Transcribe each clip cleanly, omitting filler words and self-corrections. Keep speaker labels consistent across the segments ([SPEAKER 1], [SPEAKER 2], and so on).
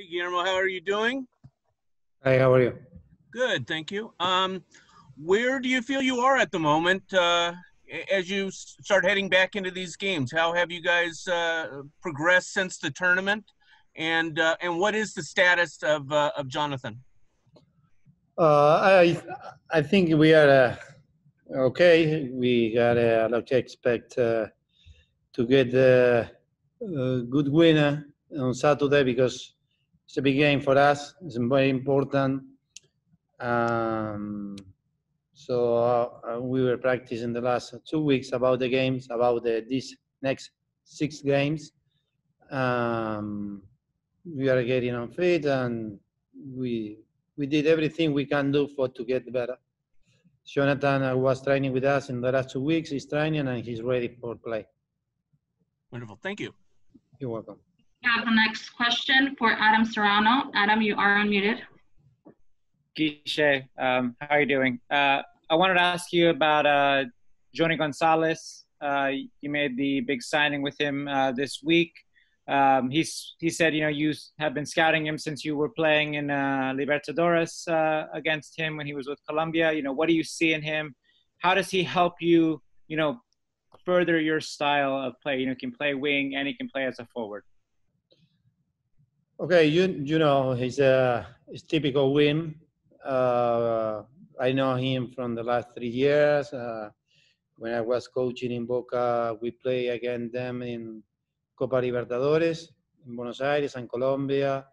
[SPEAKER 1] Hey, Guillermo, how are you doing?
[SPEAKER 2] Hi, how are you?
[SPEAKER 1] Good, thank you. Where do you feel you are at the moment as you start heading back into these games? How have you guys progressed since the tournament? And what is the status of Jonathan?
[SPEAKER 2] I think we are okay. We got a lot to expect to get a good winner on Saturday because it's a big game for us. It's very important. Um, so we were practicing the last 2 weeks about the games, about these next 6 games. Um, we are getting on fit, and we we did everything we can do for to get better. Jonathan was training with us in the last 2 weeks. He's training and he's ready for play.
[SPEAKER 1] Wonderful, thank you.
[SPEAKER 2] You're welcome.
[SPEAKER 3] We have the next question for Adam Serrano. Adam, you are unmuted.
[SPEAKER 4] Guiche, how are you doing? I wanted to ask you about Johnny Gonzalez. You made the big signing with him this week. He said, you have been scouting him since you were playing in Libertadores against him when he was with Colombia. What do you see in him? How does he help you, further your style of play? He can play wing and he can play as a forward.
[SPEAKER 2] Okay, he's typical win. I know him from the last 3 years. When I was coaching in Boca, we play against them in Copa Libertadores in Buenos Aires and Colombia.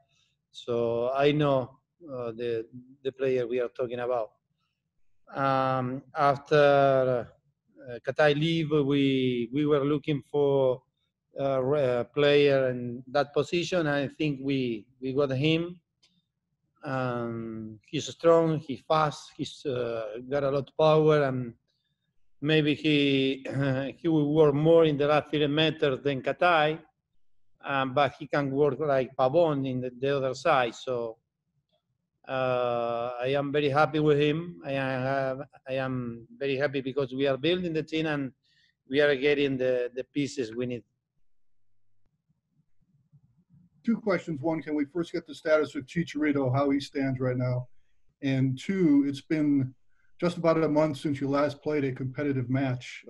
[SPEAKER 2] So I know the player we are talking about. After Katai leave, we were looking for a player in that position. I think we got him. He's strong, he's fast, he's got a lot of power, and maybe he he will work more in the last 30 meters than Katai, but he can work like Pavon in the other side. So I am very happy with him. I am very happy because we are building the team and we are getting the pieces we need.
[SPEAKER 5] 2 questions. One, can we first get the status of Chicharito, how he stands right now? And 2, it's been just about a month since you last played a competitive match.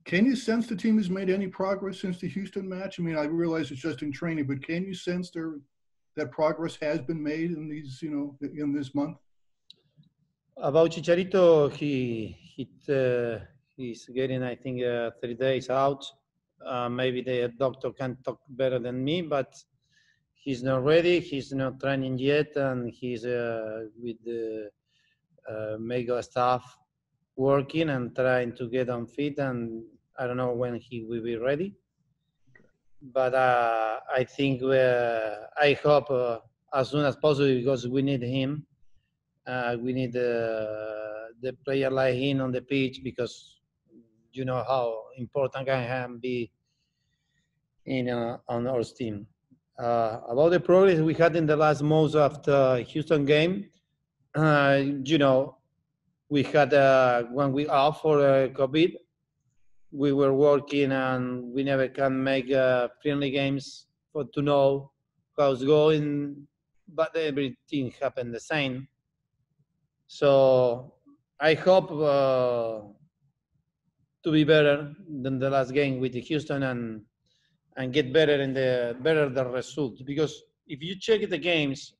[SPEAKER 5] Can you sense the team has made any progress since the Houston match? I mean, I realize it's just in training, but can you sense that progress has been made in these, in this month?
[SPEAKER 2] About Chicharito, he's getting, I think, 3 days out. Maybe the doctor can talk better than me, but he's not ready. He's not training yet, and he's with the mega staff working and trying to get on fit. And I don't know when he will be ready. But I think I hope as soon as possible because we need him. We need the player like him on the pitch because you know how important can be on our team. About the progress we had in the last months after Houston game, we had when we off for COVID, we were working and we never can make friendly games to know how it's going, but everything happened the same. So I hope to be better than the last game with the Houston and get better in the result. Because if you check the games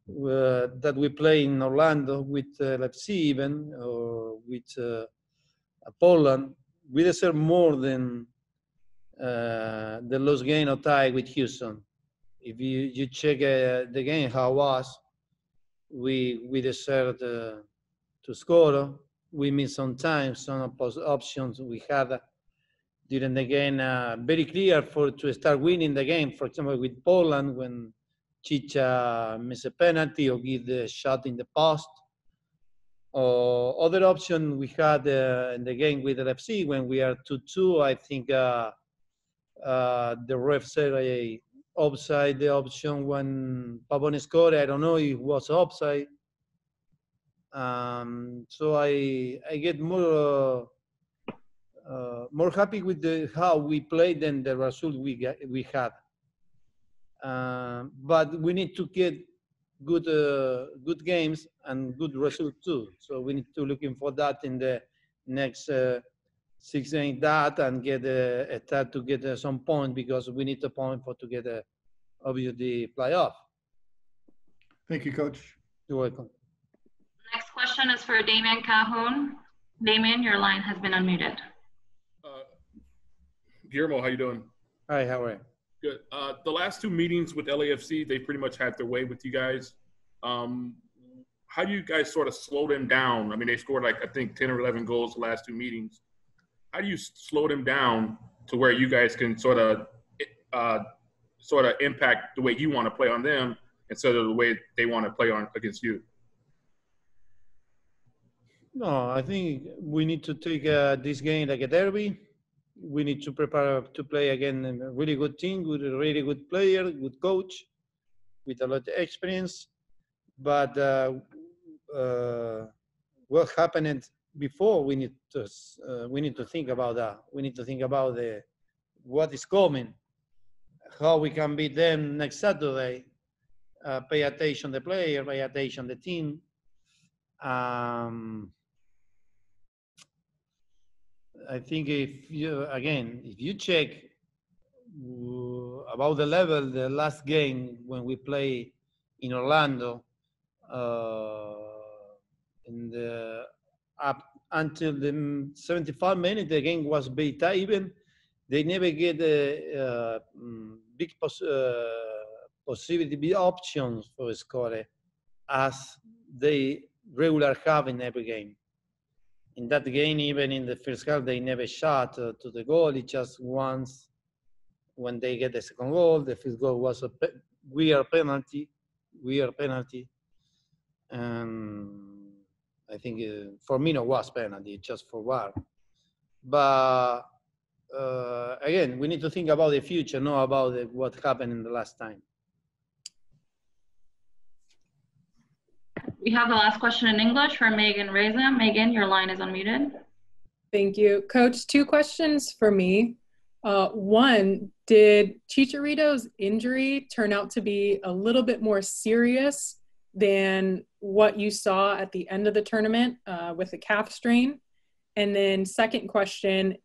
[SPEAKER 2] that we play in Orlando with LAFC even or with Poland, we deserve more than the lost game or tie with Houston. If you check the game how it was, we deserved to score. We missed some time, some options we had during the game very clear to start winning the game. For example, with Poland, when Chicha missed a penalty or give the shot in the post. Other option we had in the game with LFC when we are 2-2, I think the ref said a offside the option when Pavone scored. I don't know if it was offside. So I get more happy with how we played than the result we had. But we need to get good games and good results too. So we need to looking for that in the next 6 games that and get a start to get some point because we need a point for to get obviously playoff.
[SPEAKER 5] Thank you, Coach.
[SPEAKER 2] You're welcome.
[SPEAKER 3] Next question is for Damien Calhoun. Damien, your line has been unmuted.
[SPEAKER 6] Guillermo, how you doing?
[SPEAKER 2] Hi, how are you?
[SPEAKER 6] Good. The last two meetings with LAFC, they pretty much had their way with you guys. How do you guys sort of slow them down? I mean, they scored like, I think, 10 or 11 goals the last two meetings. How do you slow them down to where you guys can sort of impact the way you want to play on them instead of the way they want to play on against you?
[SPEAKER 2] No, I think we need to take this game like a derby. We need to prepare to play again a really good team with a really good player, good coach, with a lot of experience. But what happened before, we need to think about that. We need to think about what is coming, how we can beat them next Saturday. Pay attention the player, pay attention the team. I think if you check about the level, the last game when we play in Orlando, in the up until the 75 minutes, the game was very tight. Even they never get a big possibility, big options for score as they regular have in every game. In that game, even in the first half, they never shot to the goal. It just once when they get the second goal. The first goal was a weird penalty. And I think for me, no was penalty, just for VAR. But again, we need to think about the future, not about what happened in the last time.
[SPEAKER 3] We have the last question in English for Megan Reza. Megan, your line is unmuted.
[SPEAKER 7] Thank you. Coach, two questions for me. One, did Chicharito's injury turn out to be a little bit more serious than what you saw at the end of the tournament with the calf strain? And then second question,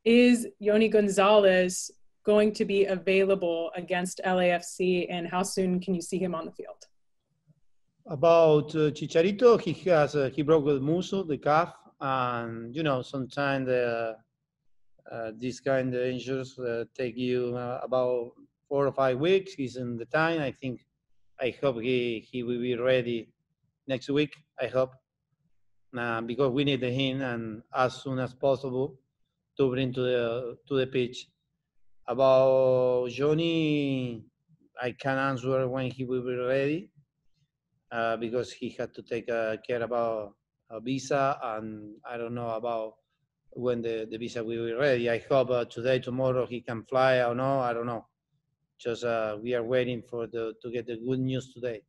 [SPEAKER 7] is Yony Gonzalez going to be available against LAFC, and how soon can you see him on the field?
[SPEAKER 2] About Chicharito, he broke the muscle, the calf, and sometimes these kind of injuries take you about 4 or 5 weeks. He's in the time. I hope he will be ready next week. I hope because we need him and as soon as possible to bring to the pitch. About Johnny, I can't answer when he will be ready. Because he had to take care about a visa, and I don't know about when the visa will be ready. I hope today, tomorrow he can fly or no, I don't know. Just we are waiting for to get the good news today.